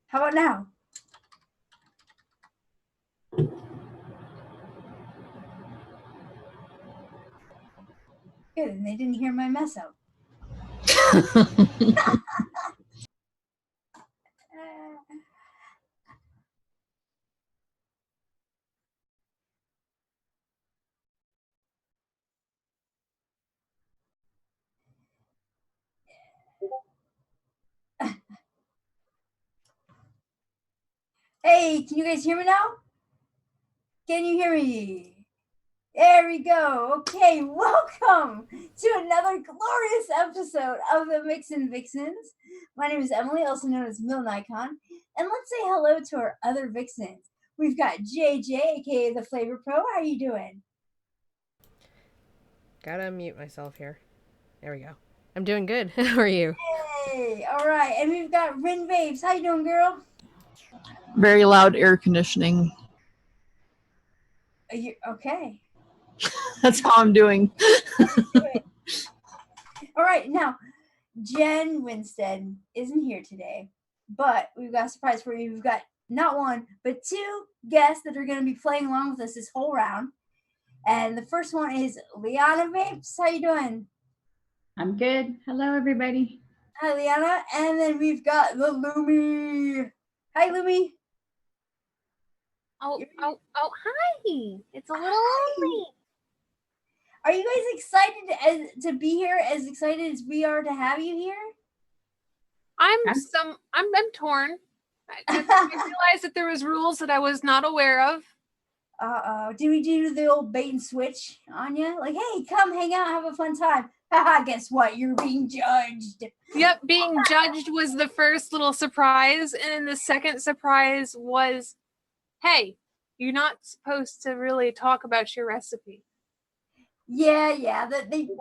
How about now? Good, and they didn't hear my mess up. Hey, can you guys hear me now? Can you hear me? There we go. Okay, welcome to another glorious episode of the Mixin Vixens. My name is Emily, also known as mlNikon, and let's say hello to our other vixens. We've got JJ, aka the Flavor Pro. How are you doing? Gotta unmute myself here. There we go. I'm doing good. How are you? Hey, all right, and we've got RinVapes. How you doing, girl? Very loud air conditioning. Are you okay? That's how I'm doing. All right, now Jen Winstead isn't here today, but we've got a surprise for you. We've got not one, but two guests that are going to be playing along with us this whole round. And the first one is Liana Vapes. How you doing? I'm good. Hello, everybody. Hi, Liana. And then we've got the Lumi. Hi, Lumi. Oh, hi. It's a little lonely. Are you guys excited to be here? As excited as we are to have you here? I'm torn. I realized that there was rules that I was not aware of. Do we do the old bait and switch on you? Like, hey, come hang out, have a fun time. Haha, guess what? You're being judged. Yep, being judged was the first little surprise. And then the second surprise was, hey, you're not supposed to really talk about your recipe. Yeah. The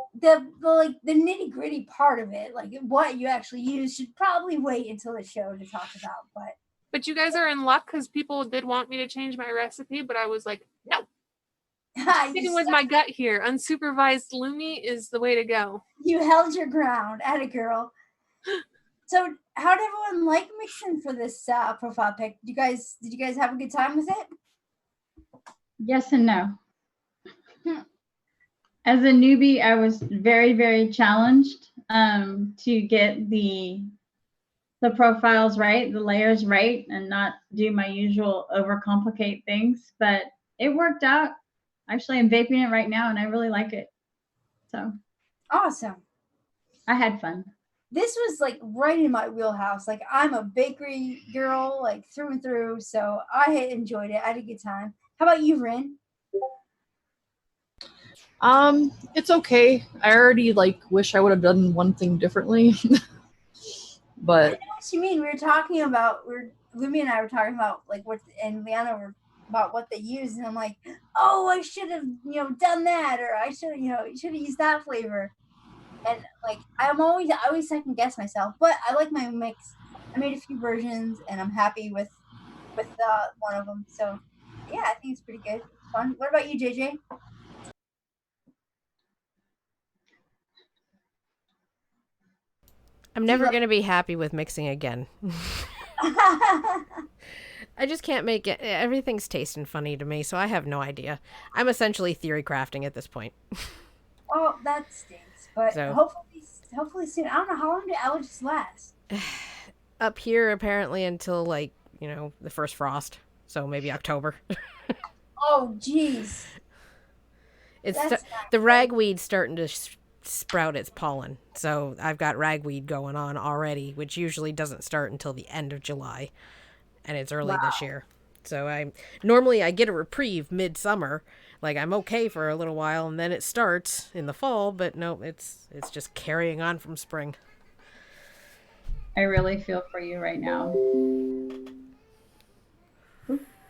nitty gritty part of it, like what you actually use, should probably wait until the show to talk about. But you guys are in luck because people did want me to change my recipe, but I was like, no. Sticking with my gut here. Unsupervised Lumi is the way to go. You held your ground, atta girl. So, how did everyone like mixing for this profile pic? Did you guys have a good time with it? Yes and no. As a newbie, I was very, very challenged to get the profiles right, the layers right, and not do my usual overcomplicate things. But it worked out. Actually, I'm vaping it right now, and I really like it. So awesome. I had fun. This was like right in my wheelhouse. Like, I'm a bakery girl, like through and through. So I enjoyed it. I had a good time. How about you, Rin? It's okay. I already wish I would have done one thing differently. But I know what you mean. Lumi and I were talking about and Liana were about what they use, and I'm like, oh, I should have done that, or I should have used that flavor. And like I always second guess myself, but I like my mix. I made a few versions, and I'm happy with one of them. So yeah, I think it's pretty good. Fun. What about you, JJ? I'm never going to be happy with mixing again. I just can't make it. Everything's tasting funny to me, so I have no idea. I'm essentially theory crafting at this point. Oh, that stinks. But hopefully soon. I don't know, how long do allergies last? Up here, apparently, until the first frost. So maybe October. Oh, jeez. The ragweed's starting to sprout its pollen. So I've got ragweed going on already, which usually doesn't start until the end of July. And it's early this year. So I get a reprieve midsummer. Like, I'm okay for a little while, and then it starts in the fall, but no, it's just carrying on from spring. I really feel for you right now.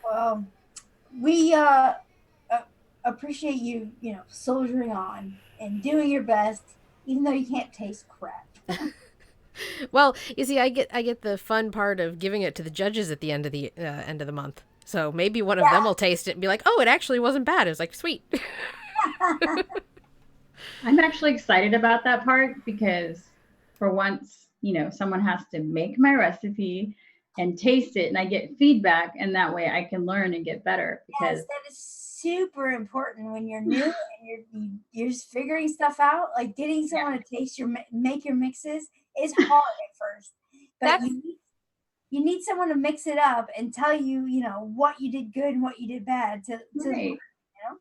Well, we appreciate you, soldiering on and doing your best, even though you can't taste crap. Well, you see, I get the fun part of giving it to the judges at the end of the month. So maybe one of them will taste it and be like, "Oh, it actually wasn't bad." It was like, sweet. I'm actually excited about that part because, for once, someone has to make my recipe, and taste it, and I get feedback, and that way I can learn and get better. Because yes, that is super important when you're new and you're just figuring stuff out. Like getting someone to taste make your mixes is hard at first, but you need someone to mix it up and tell you, you know, what you did good and what you did bad to right. you know.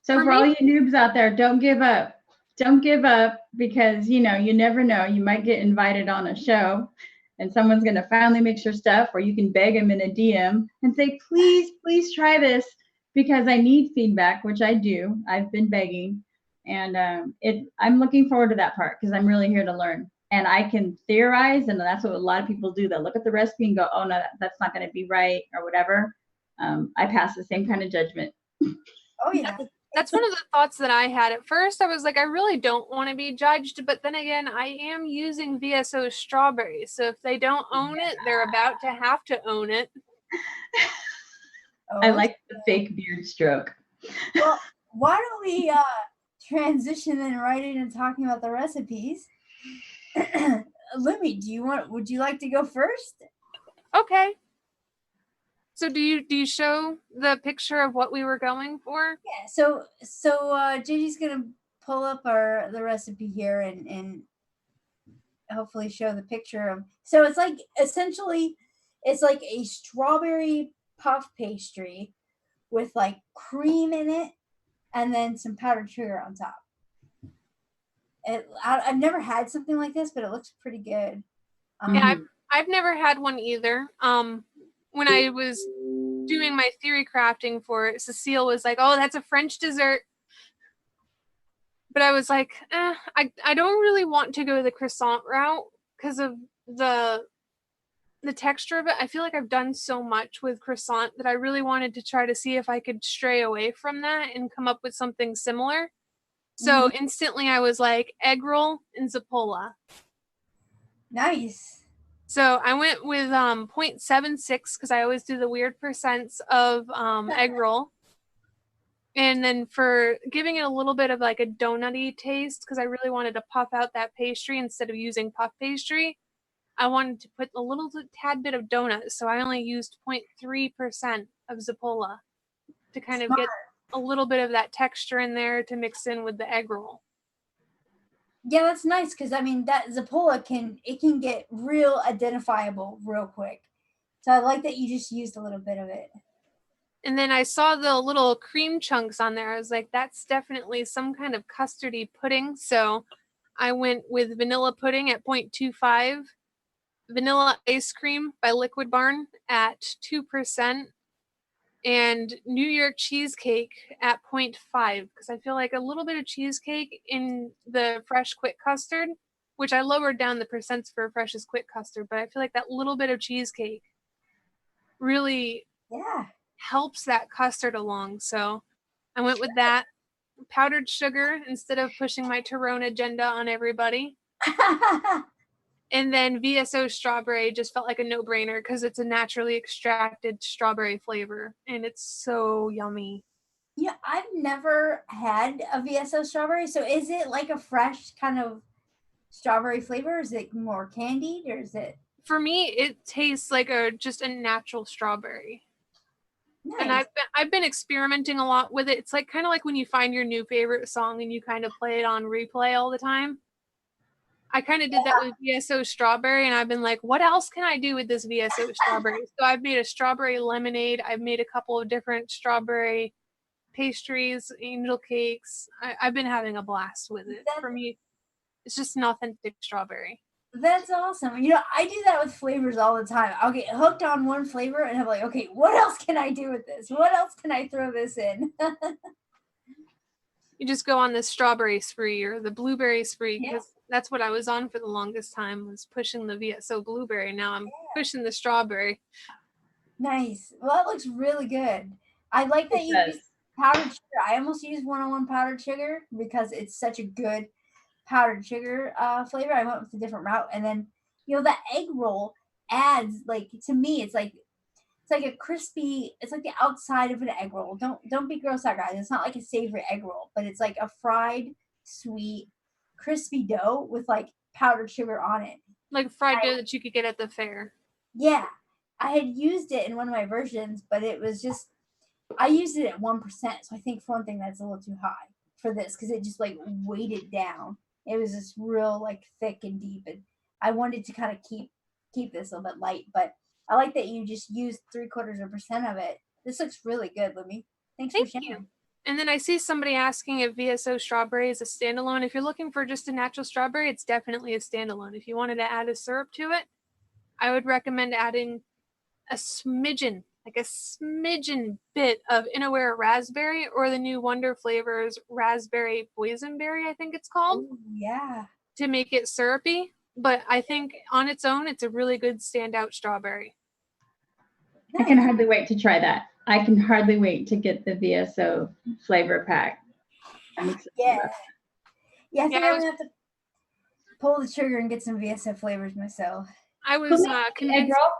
So for all you noobs out there, don't give up. Don't give up, because you know, you never know. You might get invited on a show and someone's going to finally mix your stuff, or you can beg them in a DM and say, please, please try this, because I need feedback, which I do. I've been begging, and I'm looking forward to that part, because I'm really here to learn. And I can theorize, and that's what a lot of people do. They'll look at the recipe and go, oh no, that's not going to be right, or whatever. I pass the same kind of judgment. Oh yeah. That's one of the thoughts that I had at first. I was like, I really don't want to be judged, but then again, I am using VSO strawberries, so if they don't own it, they're about to have to own it. Oh, I like the fake beard stroke. Well, why don't we transition then right into talking about the recipes? Lumi, would you like to go first? Okay. So do you show the picture of what we were going for? Yeah. So Gigi's gonna pull up the recipe here and hopefully show the picture of. So it's like essentially, it's like a strawberry puff pastry with like cream in it, and then some powdered sugar on top. I've never had something like this, but it looks pretty good. Yeah, I've never had one either. When I was doing my theory crafting for it, Cecile was like, oh, that's a French dessert. But I was like, I don't really want to go the croissant route because of the texture of it. I feel like I've done so much with croissant that I really wanted to try to see if I could stray away from that and come up with something similar. So instantly I was like, egg roll and Zapola. Nice. So I went with 0.76 because I always do the weird percents of egg roll. And then for giving it a little bit of like a donut-y taste, because I really wanted to puff out that pastry instead of using puff pastry, I wanted to put a little tad bit of donut. So I only used 0.3% of Zapola to kind of get a little bit of that texture in there to mix in with the egg roll. Yeah, that's nice, because I mean that Zapola can get real identifiable real quick. So I like that you just used a little bit of it. And then I saw the little cream chunks on there. I was like, that's definitely some kind of custardy pudding. So I went with vanilla pudding at 0.25, vanilla ice cream by Liquid Barn at 2%, and New York cheesecake at 0.5, because I feel like a little bit of cheesecake in the fresh quick custard, which I lowered down the percents for freshest quick custard, but I feel like that little bit of cheesecake really helps that custard along. So I went with that. Powdered sugar instead of pushing my Tyrone agenda on everybody. And then VSO strawberry just felt like a no-brainer because it's a naturally extracted strawberry flavor, and it's so yummy. Yeah, I've never had a VSO strawberry. So is it like a fresh kind of strawberry flavor? Is it more candied, or is it? For me, it tastes like just a natural strawberry. Nice. And I've been experimenting a lot with it. It's like kind of like when you find your new favorite song and you kind of play it on replay all the time. I kind of did that with VSO strawberry, and I've been like, what else can I do with this VSO strawberry? So I've made a strawberry lemonade. I've made a couple of different strawberry pastries, angel cakes. I've been having a blast with it. For me, it's just an authentic strawberry. That's awesome. You know, I do that with flavors all the time. I'll get hooked on one flavor and I'm like, okay, what else can I do with this? What else can I throw this in? You just go on the strawberry spree or the blueberry spree, because that's what I was on for the longest time, was pushing the VSO blueberry. Now I'm pushing the strawberry. Nice. Well, that looks really good. I like that you use powdered sugar. I almost use 101 powdered sugar because it's such a good powdered sugar flavor. I went with a different route, and then you know that egg roll adds, like, to me it's like a crispy, it's like the outside of an egg roll. Don't be grossed out, guys. It's not like a savory egg roll, but it's like a fried, sweet, crispy dough with like powdered sugar on it. Like fried dough that you could get at the fair. Yeah. I had used it in one of my versions, but it was just I used it at 1%, so I think for one thing that's a little too high for this because it just like weighed it down. It was just real like thick and deep, and I wanted to kind of keep this a little bit light. But I like that you just used 0.75% of it. This looks really good, Lumi. Thanks for sharing. You. And then I see somebody asking if VSO strawberry is a standalone. If you're looking for just a natural strawberry, it's definitely a standalone. If you wanted to add a syrup to it, I would recommend adding a smidgen, like a smidgen bit of Inaware raspberry or the new Wonder Flavors raspberry boysenberry, I think it's called. Ooh, yeah. To make it syrupy. But I think on its own, it's a really good standout strawberry. I can hardly wait to try that. I can hardly wait to get the VSO flavor pack. Yeah. Yeah, I think I'm gonna have to pull the trigger and get some VSO flavors myself. I was egg roll?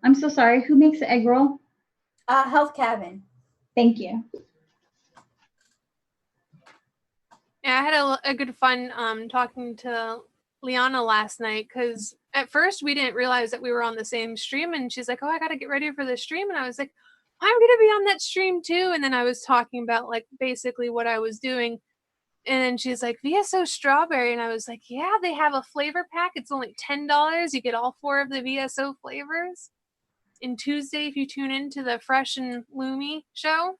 I'm so sorry. Who makes the egg roll? Health Cabin. Thank you. Yeah, I had a good fun talking to Liana last night because at first we didn't realize that we were on the same stream, and she's like, "Oh, I gotta get ready for the stream," and I was like, "I'm gonna be on that stream too." And then I was talking about like basically what I was doing, and then she's like, "VSO strawberry," and I was like, "Yeah, they have a flavor pack. It's only $10. You get all 4 of the VSO flavors." And Tuesday, if you tune into the Fresh and Lumi show,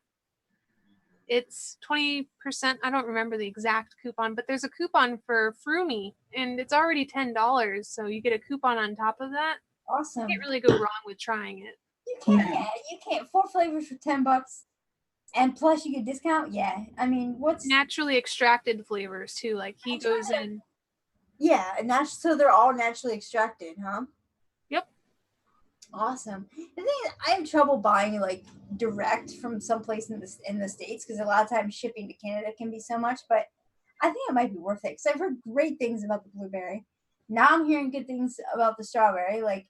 it's 20%. I don't remember the exact coupon, but there's a coupon for Froomy, and it's already $10. So you get a coupon on top of that. Awesome. You can't really go wrong with trying it. You can't. You can't. 4 flavors for $10, and plus you get discount. Yeah, I mean, what's naturally extracted flavors too? Like he goes in. Yeah, so they're all naturally extracted, huh? Yep. Awesome. The thing is, I have trouble buying like direct from someplace in the States because a lot of times shipping to Canada can be so much, but I think it might be worth it because I've heard great things about the blueberry. Now I'm hearing good things about the strawberry. Like,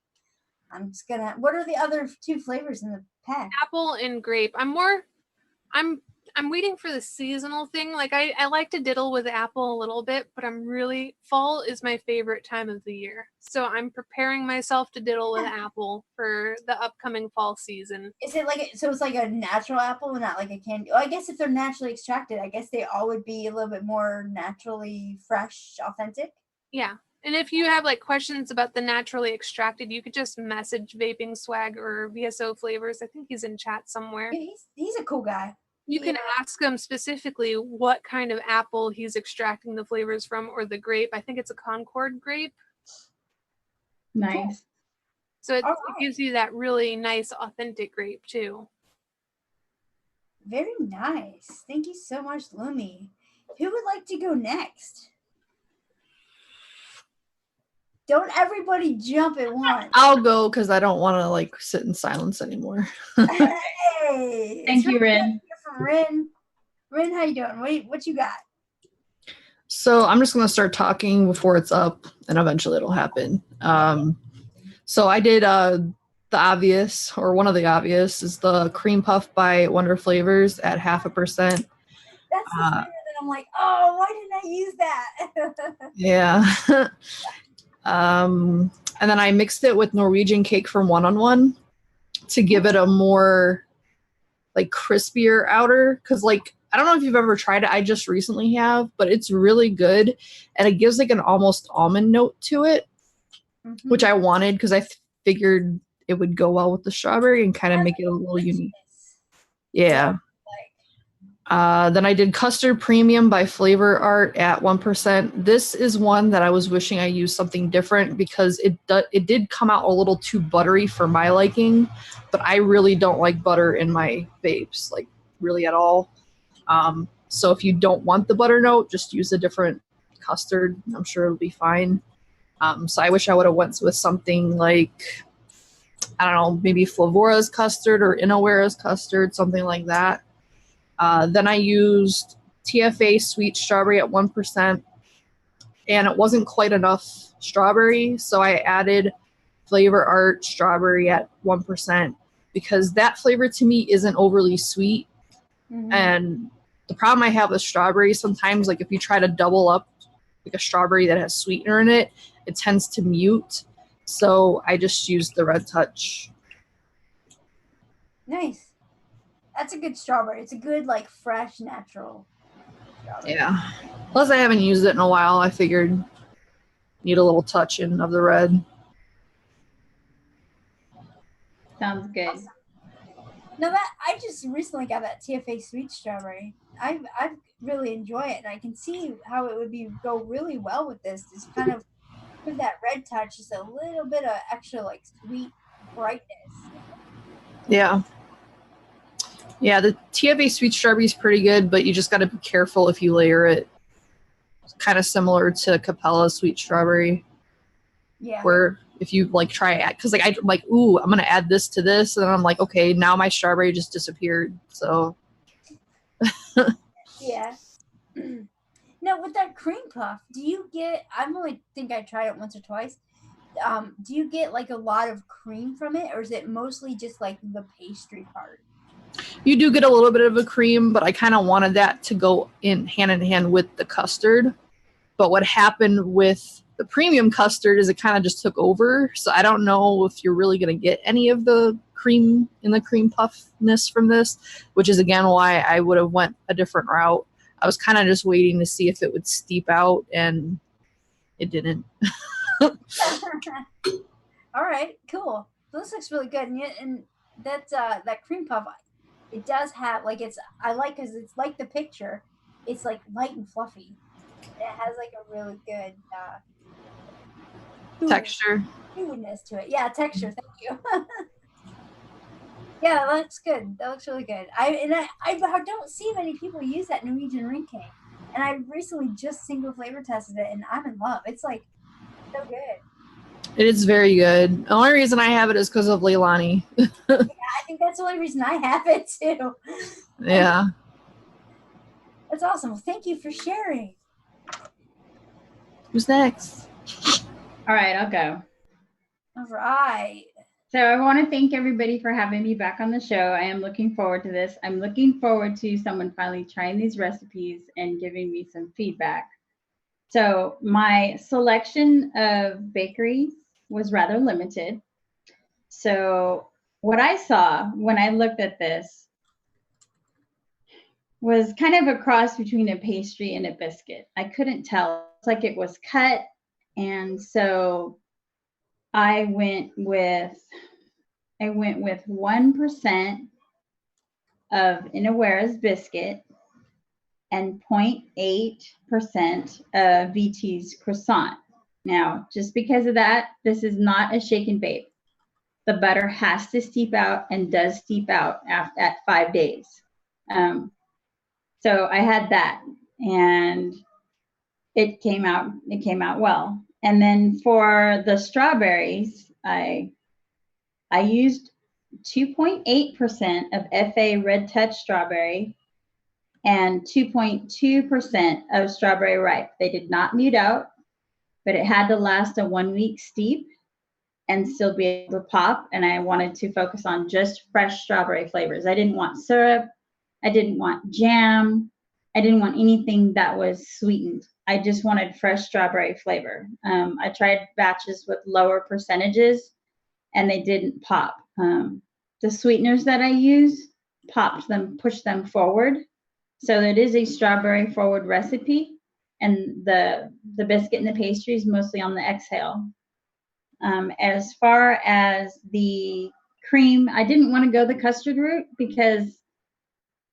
I'm just gonna. What are the other 2 flavors in the pack? Apple and grape. I'm waiting for the seasonal thing. Like I like to diddle with apple a little bit, but fall is my favorite time of the year. So I'm preparing myself to diddle with apple for the upcoming fall season. Is it like so? It's like a natural apple and not like a candy. Well, I guess if they're naturally extracted, I guess they all would be a little bit more naturally fresh, authentic. Yeah. And if you have like questions about the naturally extracted, you could just message Vaping Swag or VSO Flavors. I think he's in chat somewhere. Yeah, he's a cool guy. You can ask him specifically what kind of apple he's extracting the flavors from, or the grape. I think it's a Concord grape. Nice. Cool. So it gives you that really nice, authentic grape too. Very nice. Thank you so much, Lumi. Who would like to go next? Don't everybody jump at once. I'll go because I don't want to like sit in silence anymore. Hey, thank you, Rin. From Rin. Rin, how you doing? What you got? So I'm just gonna start talking before it's up, and eventually it'll happen. So I did the obvious, or one of the obvious, is the cream puff by Wonder Flavors at 0.5%. That's the flavor that I'm like, oh, why didn't I use that? Yeah. And then I mixed it with Norwegian cake from One-on-One to give it a more like crispier outer. Cause like, I don't know if you've ever tried it. I just recently have, but it's really good. And it gives like an almost almond note to it, which I wanted because I figured it would go well with the strawberry and kind of make it a little unique. Yeah. Then I did Custard Premium by Flavor Art at 1%. This is one that I was wishing I used something different because it did come out a little too buttery for my liking, but I really don't like butter in my vapes, like really at all. So if you don't want the butter note, just use a different custard. I'm sure it'll be fine. So I wish I would have went with something like, I don't know, maybe Flavora's custard or Inaware's custard, something like that. Then I used TFA Sweet Strawberry at 1%, and it wasn't quite enough strawberry, so I added Flavor Art Strawberry at 1% because that flavor to me isn't overly sweet. And the problem I have with strawberry sometimes, like if you try to double up like a strawberry that has sweetener in it, it tends to mute. So I just used the Red Touch. Nice. That's a good strawberry. It's a good, like, fresh, natural strawberry. Yeah. Plus I haven't used it in a while. I figured need a little touch in of the red. Sounds good. Now that I just recently got that TFA sweet strawberry. I really enjoy it, and I can see how it would go really well with this. Just kind of give that red touch, just a little bit of extra like sweet brightness. Yeah. Yeah, the TFA sweet strawberry is pretty good, but you just got to be careful if you layer it. It's kind of similar to Capella sweet strawberry. Yeah. Where if you like try it, because like I'm like, ooh, I'm gonna add this to this, and then I'm like, okay, now my strawberry just disappeared. So yeah. Now with that cream puff, do you get? I've only think I tried it once or twice. Do you get like a lot of cream from it, or is it mostly just like the pastry part? you do get a little bit of a cream, but I kind of wanted that to go in hand with the custard. But what happened with the premium custard is it kind of just took over. So I don't know if you're really going to get any of the cream in the cream puffness from this, which is again why I would have went a different route. I was kind of just waiting to see if it would steep out, and it didn't. All right, cool. This looks really good, and that cream puff, it does have like I like because it's like the picture, it's like light and fluffy. It has like a really good Texture. smoothness to it. Yeah, texture. Thank you. Yeah, that looks good. That looks really good. I don't see many people use that Norwegian ring cake, and I recently just single flavor tested it, and I'm in love. It's like so good. It is very good. The only reason I have it is because of Leilani. Yeah, I think that's the only reason I have it too. Yeah. That's awesome. Well, thank you for sharing. Who's next? All right, I'll go. All right. So I want to thank everybody for having me back on the show. I am looking forward to this. I'm looking forward to someone finally trying these recipes and giving me some feedback. So my selection of bakeries was rather limited. So what I saw when I looked at this was kind of a cross between a pastry and a biscuit. I couldn't tell. It's like it was cut. And so I went with 1% of Inawera's biscuit and 0.8% of VT's croissant. Now, just because of that, this is not a shake and bake. The butter has to steep out and does steep out at 5 days. So I had that, and it came out well. And then for the strawberries, I used 2.8% of FA Red Touch strawberry and 2.2% of strawberry ripe. They did not mute out, but it had to last a 1 week steep and still be able to pop. And I wanted to focus on just fresh strawberry flavors. I didn't want syrup. I didn't want jam. I didn't want anything that was sweetened. I just wanted fresh strawberry flavor. I tried batches with lower percentages, and they didn't pop. The sweeteners that I use pushed them forward. So it is a strawberry forward recipe, and the biscuit and the pastry is mostly on the exhale. As far as the cream, I didn't want to go the custard route because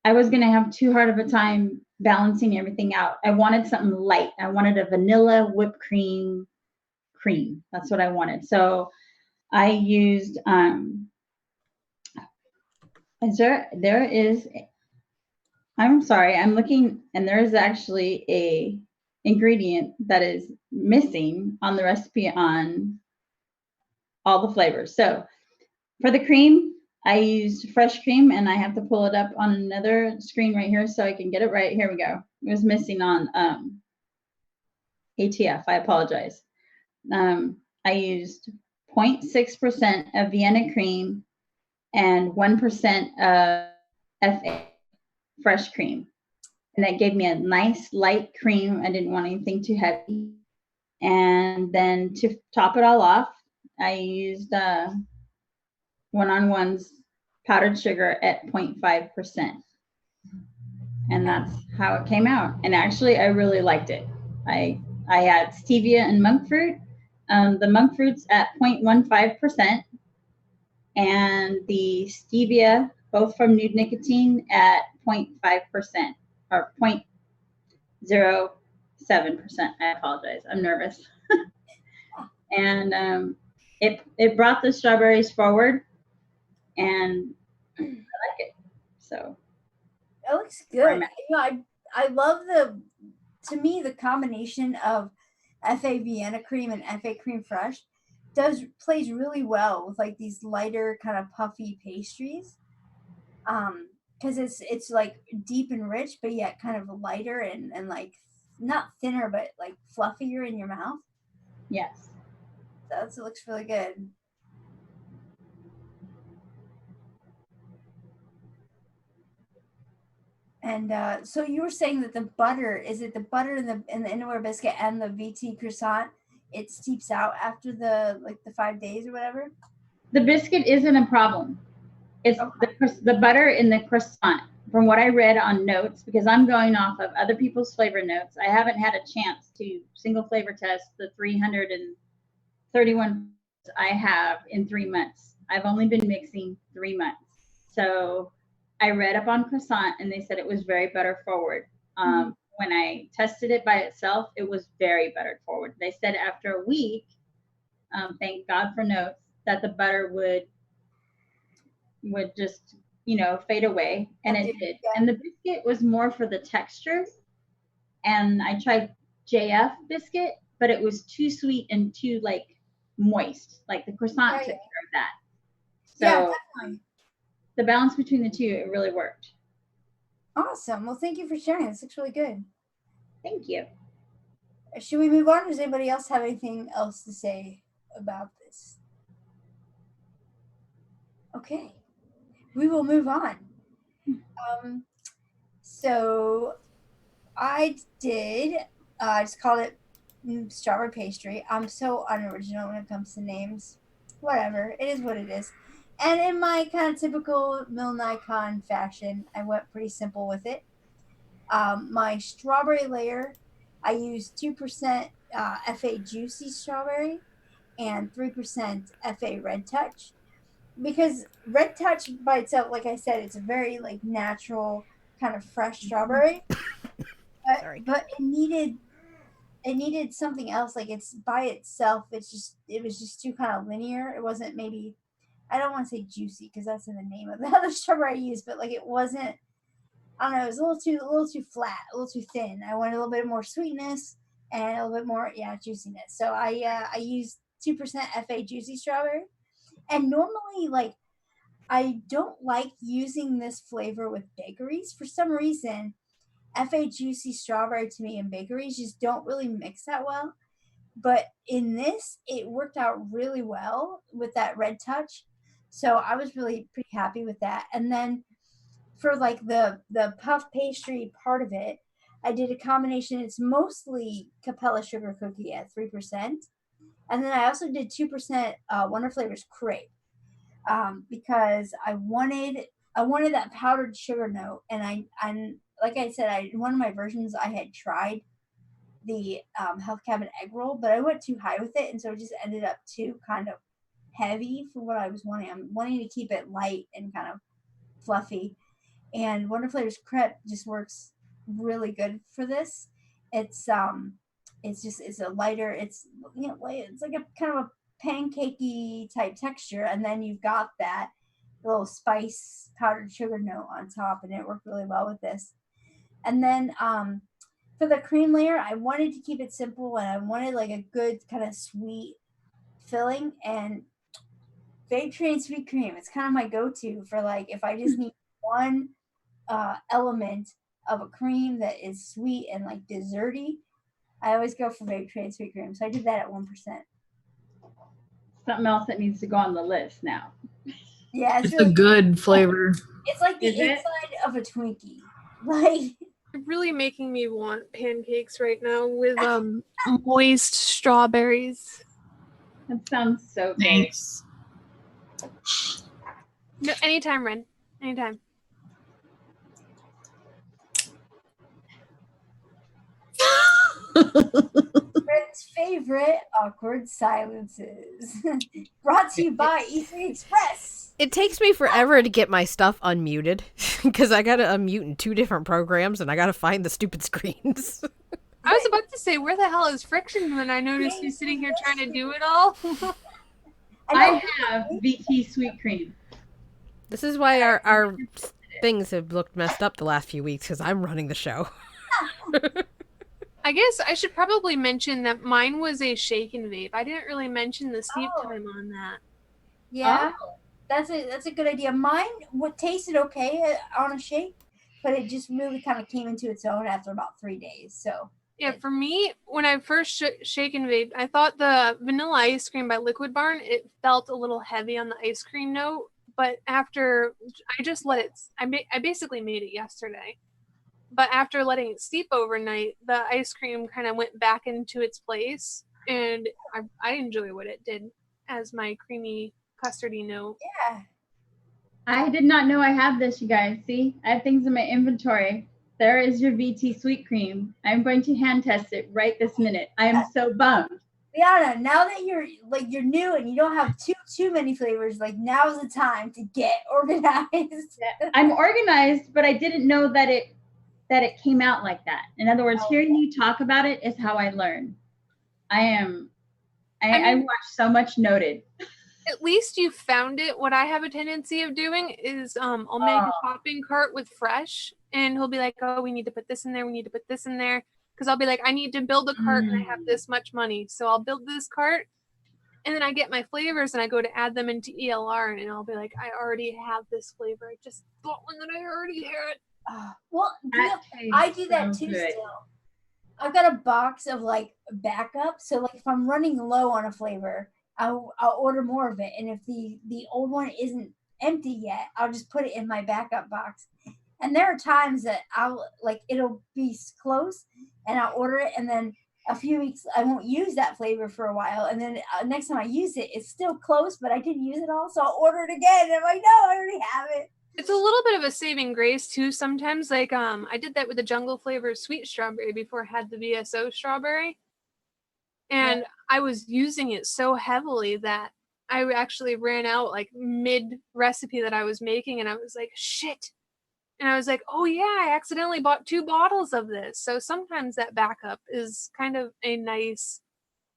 I was going to have too hard of a time balancing everything out. I wanted something light. I wanted a vanilla whipped cream. That's what I wanted. So I used, I'm sorry, I'm looking, and there is actually a ingredient that is missing on the recipe on all the flavors. So for the cream, I used fresh cream, and I have to pull it up on another screen right here so I can get it right. Here we go. It was missing on ATF. I apologize. I used 0.6% of Vienna cream and 1% of FA fresh cream. And that gave me a nice light cream. I didn't want anything too heavy. And then to top it all off, I used one-on-one's powdered sugar at 0.5%. And that's how it came out. And actually, I really liked it. I had stevia and monk fruit. The monk fruit's at 0.15%, and the stevia, both from Nude Nicotine, at 0.5% or 0.07%. I apologize. I'm nervous. And it brought the strawberries forward, and I like it. So it looks good. You know, I love to me the combination of FA Vienna cream and FA cream fresh plays really well with like these lighter kind of puffy pastries. Because it's like deep and rich, but yet kind of lighter and like not thinner, but like fluffier in your mouth. Yes. It looks really good. And so you were saying that the butter, is it the butter in the Indoor biscuit and the VT croissant, it steeps out after the 5 days or whatever? The biscuit isn't a problem. It's the butter in the croissant. From what I read on notes, because I'm going off of other people's flavor notes, I haven't had a chance to single flavor test the 331 I have in 3 months. I've only been mixing 3 months. So I read up on croissant and they said it was very butter forward. When I tested it by itself, it was very buttered forward. They said after a week, thank God for notes, that the butter would just, fade away. And it did. And the biscuit was more for the texture. And I tried JF biscuit, but it was too sweet and too like moist. Like the croissant took care of that. So yeah, definitely. The balance between the two, it really worked. Awesome. Well, thank you for sharing. This looks really good. Thank you. Should we move on? Does anybody else have anything else to say about this? Okay. We will move on. So I just called it strawberry pastry. I'm so unoriginal when it comes to names. Whatever. It is what it is. And in my kind of typical mlNikon fashion, I went pretty simple with it. My strawberry layer, I used 2% FA Juicy Strawberry and 3% FA Red Touch. Because Red Touch by itself, like I said, it's a very like natural kind of fresh strawberry. But it needed something else. Like it's by itself, it was just too kind of linear. It wasn't maybe, I don't want to say juicy because that's in the name of the other strawberry I used, but like it wasn't, I don't know, it was a little too flat, a little too thin. I wanted a little bit more sweetness and a little bit more juiciness. So I used 2% FA Juicy Strawberry. And normally, like, I don't like using this flavor with bakeries. For some reason, FA Juicy Strawberry to me and bakeries just don't really mix that well. But in this, it worked out really well with that red touch. So I was really pretty happy with that. And then for like the puff pastry part of it, I did a combination. It's mostly Capella sugar cookie at 3%. And then I also did 2% Wonder Flavors crepe because I wanted that powdered sugar note. And I like I said, in one of my versions, I had tried the Health Cabinet egg roll, but I went too high with it, and so it just ended up too kind of heavy for what I was wanting. I'm wanting to keep it light and kind of fluffy. And Wonder Flavors crepe just works really good for this. It's a lighter, it's like a kind of a pancakey type texture, and then you've got that little spice powdered sugar note on top, and it worked really well with this. And then for the cream layer, I wanted to keep it simple, and I wanted like a good kind of sweet filling, and Vape Train Sweet Cream. It's kind of my go-to for like if I just need one element of a cream that is sweet and like desserty. I always go for Vape Train Sweet Cream. So I did that at 1%. Something else that needs to go on the list now. Yeah, it's really a good flavor. It's like the inside of a Twinkie. Like You're really making me want pancakes right now with moist strawberries. That sounds so good. Thanks. No, anytime, Ren. Anytime. Ren's favorite awkward silences. Brought to you by E3 Express. It takes me forever to get my stuff unmuted because I gotta unmute in 2 different programs and I gotta find the stupid screens. I was about to say, where the hell is Friction when I noticed you sitting here trying to do it all? I have VT sweet cream. This is why our things have looked messed up the last few weeks because I'm running the show. I guess I should probably mention that mine was a shake and vape. I didn't really mention the steep Oh. time on that. Yeah, Oh. that's a good idea. Mine tasted okay on a shake, but it just really kind of came into its own after about 3 days. So Yeah, for me, when I first shake and vape, I thought the vanilla ice cream by Liquid Barn, it felt a little heavy on the ice cream note. But after I just let it, I basically made it yesterday. But after letting it steep overnight, the ice cream kind of went back into its place, and I enjoy what it did as my creamy custardy note. yeah, I did not know I had this, you guys. See, I have things in my inventory. There is your VT sweet cream. I'm going to hand test it right this minute. I am so bummed. Liana, now that you're new and you don't have too many flavors, like now's the time to get organized. I'm organized, but I didn't know that it came out like that. In other words, hearing you talk about it is how I learn. I watch so much Noted. At least you found it. What I have a tendency of doing is I'll make a shopping cart with fresh, and he'll be like, oh, we need to put this in there, we need to put this in there. Because I'll be like, I need to build a cart and I have this much money. So I'll build this cart, and then I get my flavors and I go to add them into ELR, and I'll be like, I already have this flavor. I just bought one that I already had. Well, I do that too still. I've got a box of like backup. So like if I'm running low on a flavor, I'll order more of it. And if the old one isn't empty yet, I'll just put it in my backup box. And there are times that it'll be close and I'll order it, and then a few weeks I won't use that flavor for a while, and then next time I use it, it's still close, but I didn't use it all, so I'll order it again. And I'm like, no, I already have it. It's a little bit of a saving grace too sometimes. Like I did that with the jungle flavor sweet strawberry before I had the VSO strawberry. And I was using it so heavily that I actually ran out like mid recipe that I was making, and I was like, shit. And I was like, oh yeah, I accidentally bought 2 bottles of this. So sometimes that backup is kind of a nice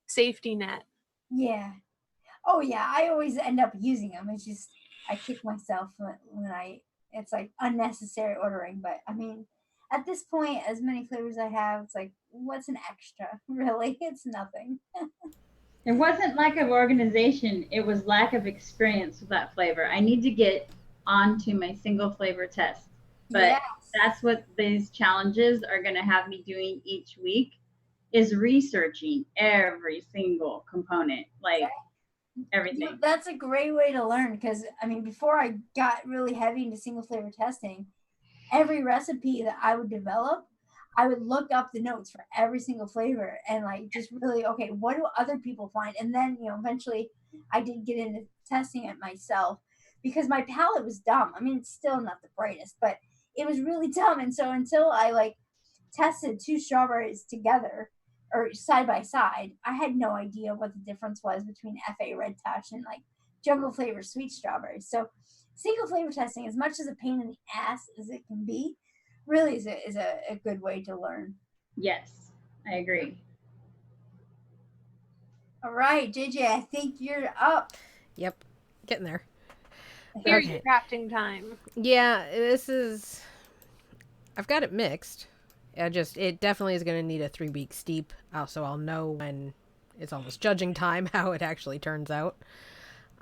safety net. Yeah. Oh yeah, I always end up using them. It's just I kick myself when it's like unnecessary ordering. But I mean, at this point, as many flavors I have, it's like, what's an extra? Really, it's nothing. It wasn't lack of organization. It was lack of experience with that flavor. I need to get onto my single flavor test. But that's what these challenges are going to have me doing each week, is researching every single component, like everything. That's a great way to learn, because I mean, before I got really heavy into single flavor testing, every recipe that I would develop, I would look up the notes for every single flavor and like just really, okay, what do other people find? And then, eventually I did get into testing it myself because my palate was dumb. I mean, it's still not the brightest, but it was really dumb. And so until I like tested 2 strawberries together or side by side, I had no idea what the difference was between FA Red Touch and like jungle flavor sweet strawberries. So single flavor testing, as much as a pain in the ass as it can be, really is a good way to learn. Yes, I agree. All right, JJ, I think you're up. Yep, getting there. Here's your crafting time. Yeah, I've got it mixed. It definitely is going to need a 3-week steep. So I'll know when it's almost judging time how it actually turns out.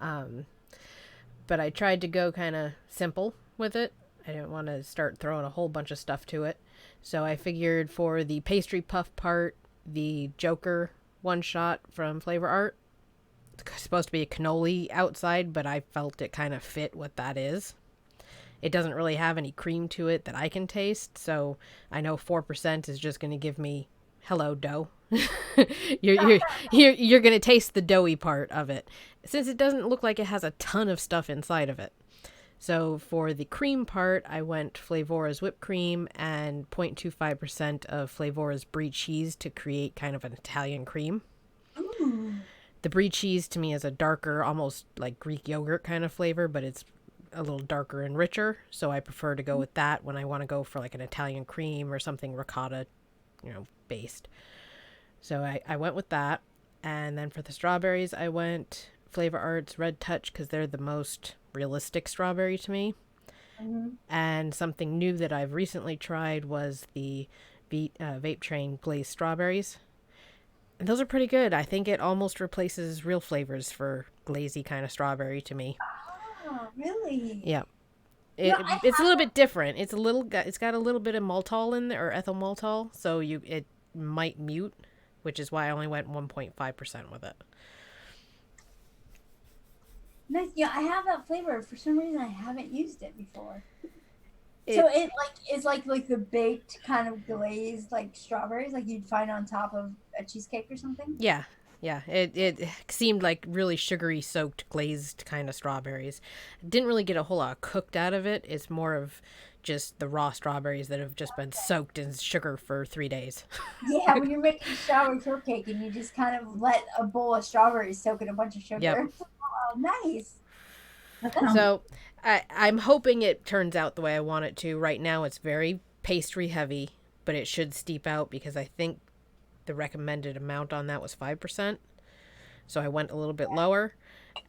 But I tried to go kind of simple with it. I didn't want to start throwing a whole bunch of stuff to it. So I figured for the pastry puff part, the Joker one shot from Flavor Art, it's supposed to be a cannoli outside, but I felt it kind of fit what that is. It doesn't really have any cream to it that I can taste, so I know 4% is just going to give me hello dough. you're gonna taste the doughy part of it, since it doesn't look like it has a ton of stuff inside of it. So for the cream part, I went Flavora's whipped cream and 0.25% of Flavora's brie cheese to create kind of an Italian cream. Ooh. The brie cheese to me is a darker, almost like Greek yogurt kind of flavor, but it's a little darker and richer. So I prefer to go with that when I want to go for like an Italian cream or something ricotta, based. So I went with that. And then for the strawberries, I went Flavor Arts Red Touch because they're the most realistic strawberry to me. Mm-hmm. And something new that I've recently tried was the Vape Train glazed strawberries. And those are pretty good. I think it almost replaces real flavors for glazy kind of strawberry to me. Oh, really? Yeah. It's a little bit different. It's got a little bit of maltol in there, or ethyl maltol, so it might mute, which is why I only went 1.5% with it. Nice. Yeah, I have that flavor. For some reason, I haven't used it before. So it's like the baked kind of glazed like strawberries like you'd find on top of a cheesecake or something. Yeah. It seemed like really sugary soaked glazed kind of strawberries. Didn't really get a whole lot cooked out of it. It's more of just the raw strawberries that have just been soaked in sugar for 3 days. Yeah, when you're making a strawberry shortcake and you just kind of let a bowl of strawberries soak in a bunch of sugar. Yep. Oh, nice. So I'm hoping it turns out the way I want it to. Right now it's very pastry heavy, but it should steep out because I think the recommended amount on that was 5%. So I went a little bit lower,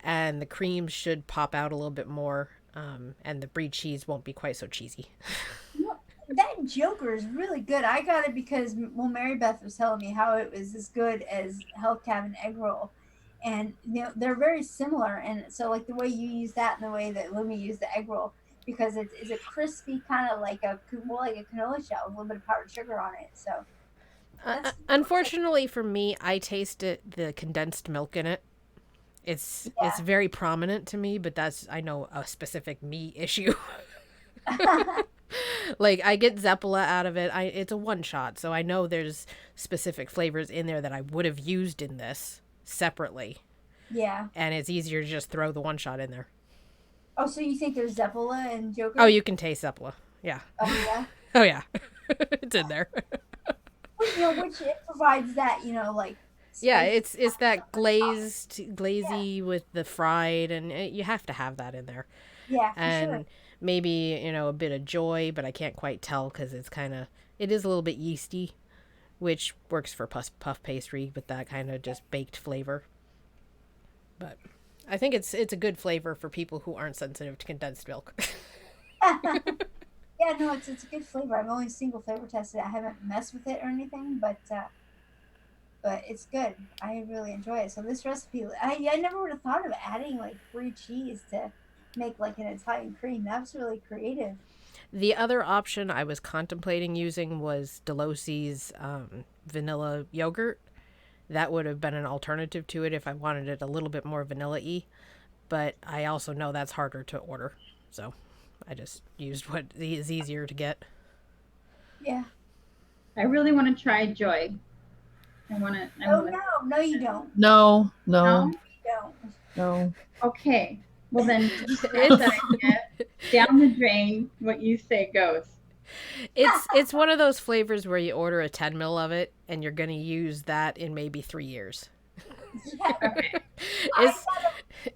and the cream should pop out a little bit more, and the brie cheese won't be quite so cheesy. That Joker is really good. I got it because Mary Beth was telling me how it was as good as Health Cabin egg roll. And they're very similar, and so like the way you use that and the way that Lumi used the egg roll, because it's a crispy kind of like more like a canola shell with a little bit of powdered sugar on it. So unfortunately for me, I tasted the condensed milk in it. It's very prominent to me, but that's, I know, a specific me issue. Like I get Zeppola out of it. It's a one shot, so I know there's specific flavors in there that I would have used in this separately. Yeah. And it's easier to just throw the one shot in there. Oh, so you think there's Zeppola and Joker? Oh, you can taste Zeppola. Yeah. Oh, yeah? Oh, yeah. It's in there. Which it provides that, like... Yeah, it's that glazy with the fried, and you have to have that in there. Yeah, for and sure. Maybe, a bit of joy, but I can't quite tell because it is a little bit yeasty, which works for puff pastry with that kind of just baked flavor. But I think it's a good flavor for people who aren't sensitive to condensed milk. Yeah, no, it's a good flavor. I've only single flavor tested it. I haven't messed with it or anything, but it's good. I really enjoy it. So this recipe, I never would have thought of adding like brie cheese to make like an Italian cream. That's really creative. The other option I was contemplating using was Delosi's vanilla yogurt. That would have been an alternative to it if I wanted it a little bit more vanilla-y. But I also know that's harder to order. So I just used what is easier to get. Yeah. I really want to try Joy. No, you don't. No. You don't. No. Okay. Well then, down the drain. What you say goes. It's one of those flavors where you order a 10 ml of it and you're gonna use that in maybe 3 years. Yeah. Okay.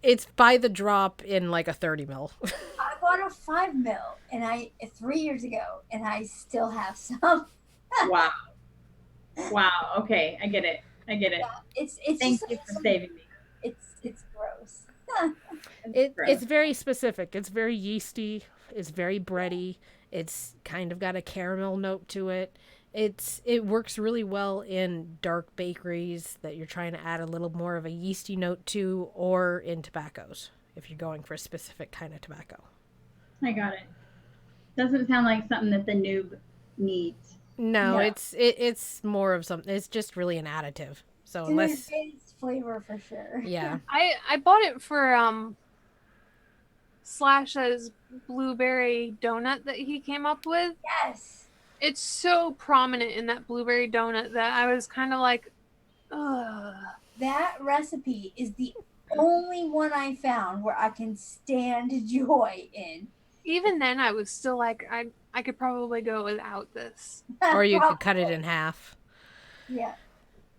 It's by the drop in like a 30 ml. I bought a 5 ml and 3 years ago, and I still have some. Wow. Okay, I get it. Yeah, it's Thank just, you for saving me. It's gross. It's very specific. It's very yeasty. It's very bready. It's kind of got a caramel note to it. It works really well in dark bakeries that you're trying to add a little more of a yeasty note to, or in tobaccos if you're going for a specific kind of tobacco. I got it. Doesn't sound like something that the noob needs. No, it's more of something. It's just really an additive. So unless it's flavor for sure. Yeah. I bought it for Slash's blueberry donut that he came up with. Yes. It's so prominent in that blueberry donut that I was kind of like, ugh. That recipe is the only one I found where I can stand joy in. Even then, I was still like, I could probably go without this. Or you could cut it in half. Yeah.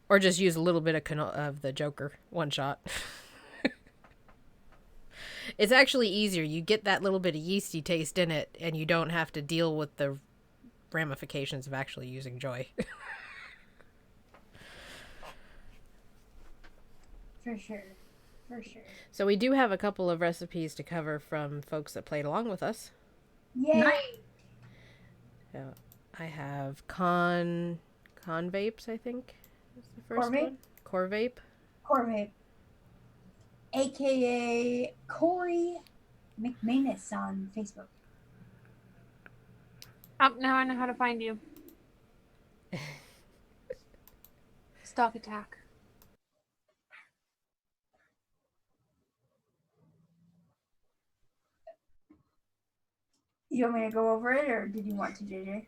Or just use a little bit of the Joker one shot. It's actually easier. You get that little bit of yeasty taste in it, and you don't have to deal with the ramifications of actually using Joy. For sure. For sure. So we do have a couple of recipes to cover from folks that played along with us. Yay! Nice. So I have MiXINVIXENS, I think is the first Corvape? one. Corvape. AKA Corey McManus on Facebook. Oh, now I know how to find you. Stalk attack. You want me to go over it, or did you want to, JJ?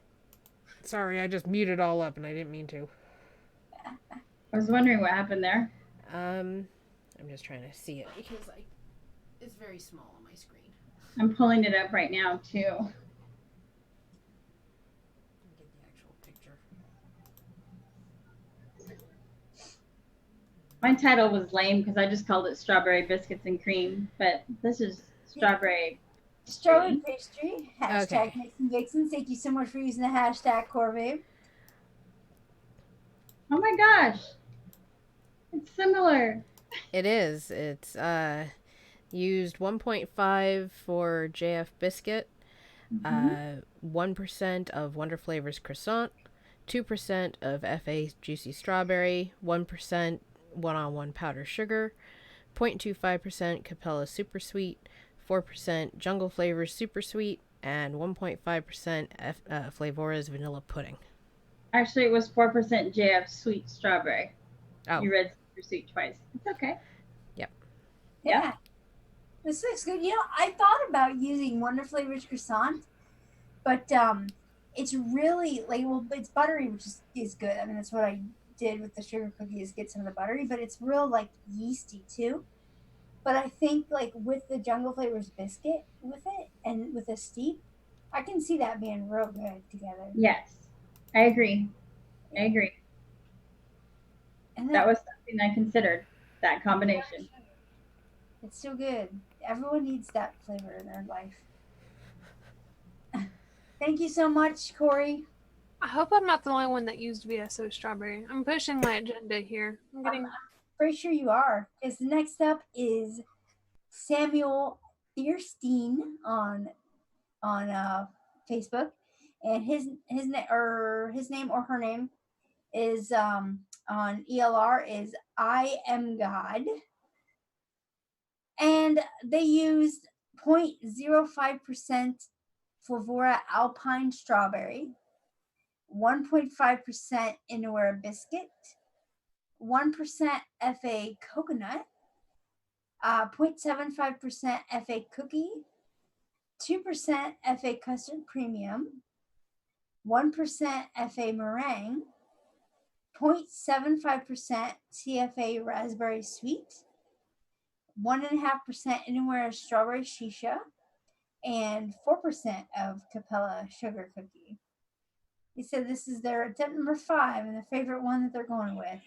Sorry, I just muted all up and I didn't mean to. I was wondering what happened there. I'm just trying to see it because it's very small on my screen. I'm pulling it up right now too. Get the actual picture. My title was lame because I just called it strawberry biscuits and cream, but this is strawberry. Strawberry pastry. Hashtag Okay. MIXINVIXENS. Thank you so much for using the hashtag Corvape. Oh my gosh, it's similar. It is. It's used 1.5 for JF biscuit, 1% of Wonder Flavors croissant, 2% of FA juicy strawberry, 1% one-on-one powdered sugar, 0.25% Capella super sweet, 4% Jungle Flavors super sweet, and 1.5% Flavora's vanilla pudding. Actually, it was 4% JF sweet strawberry. Oh, You read super sweet twice. It's okay. Yep. Yeah. This looks good. You know, I thought about using Wonder Flavors croissant, but it's really like, well, it's buttery, which is good. I mean, that's what I did with the sugar cookies, get some of the buttery, but it's real like yeasty too. But I think like with the Jungle Flavors biscuit with it and with a steep, I can see that being real good together. Yes, I agree. I agree. And That was something I considered, that combination. it's so good. Everyone needs that flavor in their life. Thank you so much, Corey. I hope I'm not the only one that used VSO strawberry. I'm pushing my agenda here. I'm getting. Pretty sure you are. Because the next up is Samuel Thierstein on Facebook, and his name or her name is on ELR is I Am God, and they used 0.05% Flavora Alpine Strawberry, 1.5% Inawera Biscuit, 1% FA Coconut, 0.75% FA Cookie, 2% FA Custard Premium, 1% FA Meringue, 0.75% TFA Raspberry Sweet, 1.5% Inawera Strawberry Shisha, and 4% of Capella Sugar Cookie. He said this is their attempt number 5 and the favorite one that they're going with.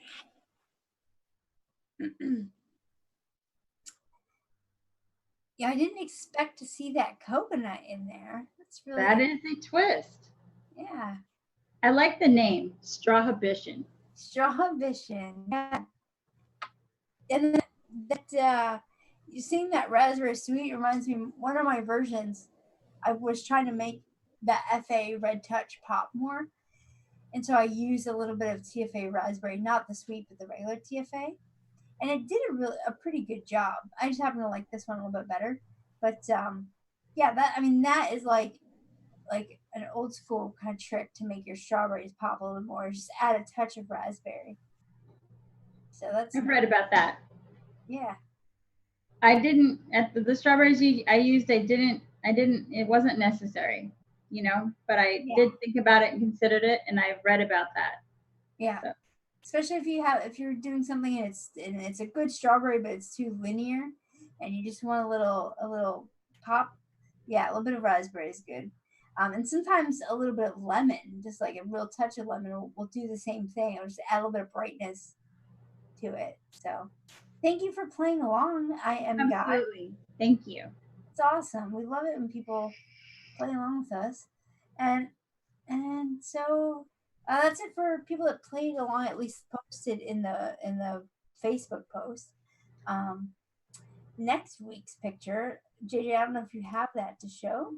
Yeah, I didn't expect to see that coconut in there. That's really That is a twist. Yeah. I like the name, Strawhibition. Strawhibition. Yeah. And that you seeing that raspberry sweet reminds me one of my versions. I was trying to make that FA Red Touch pop more. And so I used a little bit of TFA raspberry, not the sweet, but the regular TFA. And it did a pretty good job. I just happen to like this one a little bit better. But yeah, that is like an old school kind of trick to make your strawberries pop a little more. Just add a touch of raspberry. So that's I've read about that. Yeah. I didn't at the strawberries I used. It wasn't necessary. you know, but I Yeah. did think about it and considered it, and I've read about that. Yeah. So. Especially if you're doing something and it's a good strawberry, but it's too linear, and you just want a little pop. Yeah, a little bit of raspberry is good. And sometimes a little bit of lemon, just like a real touch of lemon, will do the same thing. It'll just add a little bit of brightness to it. So, thank you for playing along. I am Guy. Absolutely. Thank you. It's awesome. We love it when people play along with us, and so that's it for people that played along. At least posted in the Facebook post. Next week's picture, JJ, I don't know if you have that to show.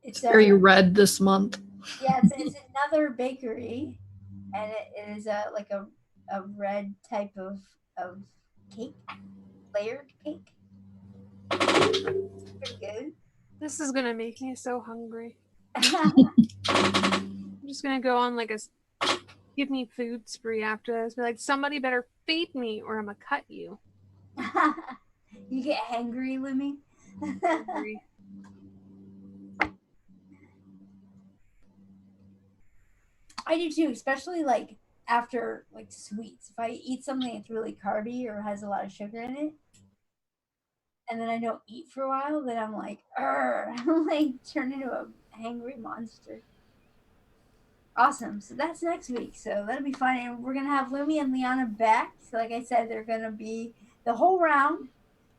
It's very red this month. Yeah, it's another bakery, and it is like a red type of cake, layered cake. It's pretty good. This is gonna make me so hungry. I'm just gonna go on like a give me food spree after this. Be like, somebody better feed me or I'm gonna cut you. You get hangry, Lumi? Hungry. I do too, especially like after like sweets. If I eat something that's really carby or has a lot of sugar in it, and then I don't eat for a while, then I'm like, I'm like turn into a hangry monster. Awesome. So that's next week. So that'll be fun. And we're gonna have Lumi and Liana back. So like I said, they're gonna be the whole round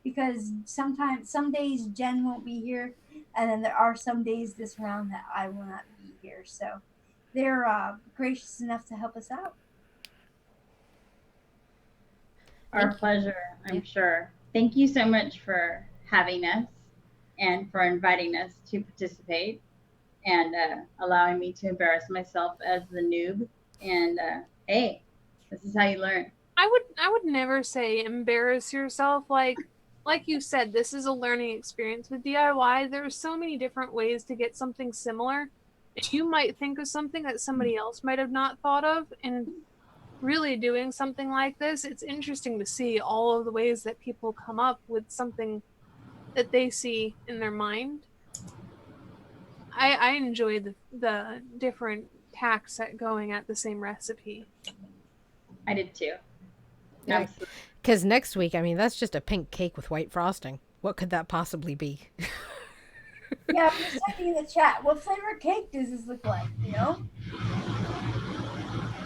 because some days Jen won't be here, and then there are some days this round that I will not be here. So they're gracious enough to help us out. Our pleasure, I'm sure. Thank you so much for having us and for inviting us to participate and allowing me to embarrass myself as the noob. And hey, this is how you learn. I would never say embarrass yourself. Like you said, this is a learning experience with DIY. There are so many different ways to get something similar. You might think of something that somebody else might have not thought of, and really doing something like this, it's interesting to see all of the ways that people come up with something that they see in their mind. I enjoy the different tacks at going at the same recipe. I did too. Yeah, because next week, I mean, that's just a pink cake with white frosting. What could that possibly be? Yeah, I'm just typing in the chat. What flavor cake does this look like? You know?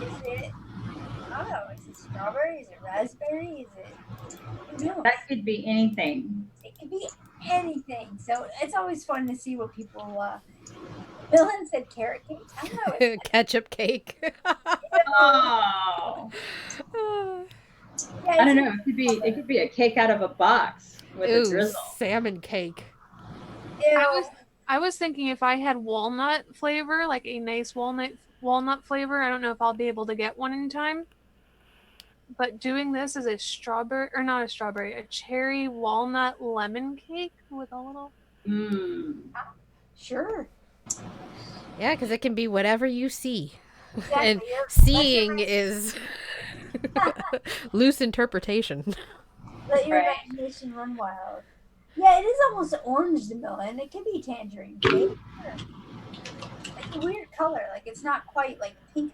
Is it? I don't know. Is it strawberry? Is it raspberry? Is it? Who knows? That could be anything. It could be anything. So it's always fun to see what people. Dylan said carrot cake. I don't know. Ketchup cake. Oh. Yeah, I don't know. It could be a cake out of a box with a drizzle. Salmon cake. I was thinking if I had walnut flavor, like a nice walnut flavor. I don't know if I'll be able to get one in time. But doing this as a strawberry, or not a strawberry, a cherry walnut lemon cake with a little. Sure. Yeah, because it can be whatever you see. Exactly. And seeing is loose interpretation. Let your imagination run wild. Yeah, it is almost orange to melon. It can be tangerine cake. Sure. It's a weird color. Like it's not quite like pink.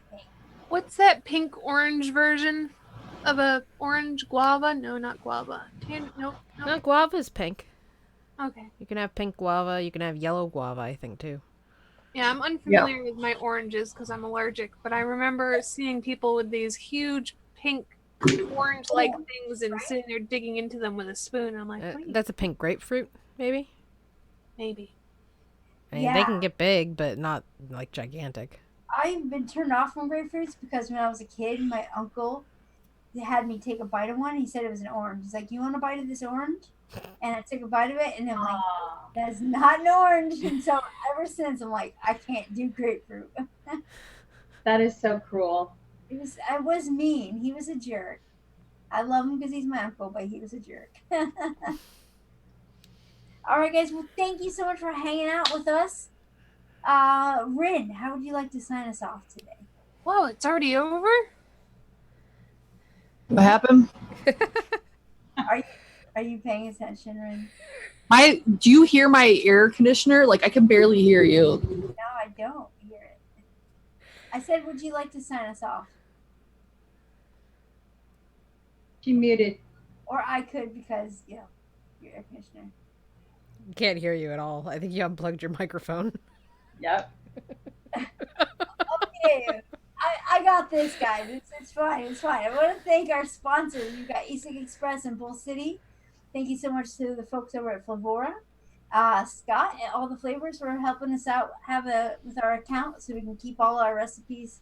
What's that pink orange version of a orange guava? No, not guava. Nope. No, guava's pink. Okay. You can have pink guava. You can have yellow guava, I think, too. Yeah, I'm unfamiliar with my oranges because I'm allergic, but I remember seeing people with these huge pink orange-like things and sitting there digging into them with a spoon. I'm like, that's a pink grapefruit, maybe? Maybe. I mean, they can get big, but not, like, gigantic. I've been turned off from grapefruits because when I was a kid, my uncle had me take a bite of one. He said it was an orange. He's like, "You want a bite of this orange?" And I took a bite of it, and I'm like, "That's not an orange." And so ever since, I'm like, I can't do grapefruit. That is so cruel. I was mean. He was a jerk. I love him because he's my uncle, but he was a jerk. All right, guys. Well, thank you so much for hanging out with us. Rin, how would you like to sign us off today? Whoa, it's already over? What happened? All Are you paying attention, Rin? Do you hear my air conditioner? Like I can barely hear you. No, I don't hear it. I said, would you like to sign us off? She muted. Or I could because, your air conditioner. Can't hear you at all. I think you unplugged your microphone. Yep. Okay. I got this, guys. It's fine. It's fine. I want to thank our sponsors. We've got Eastic Express in Bull City. Thank you so much to the folks over at Flavora, Scott, and all the flavors for helping us out with our account so we can keep all our recipes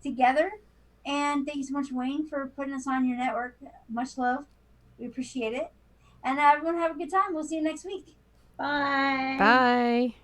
together. And thank you so much, Wayne, for putting us on your network. Much love. We appreciate it. And everyone have a good time. We'll see you next week. Bye. Bye.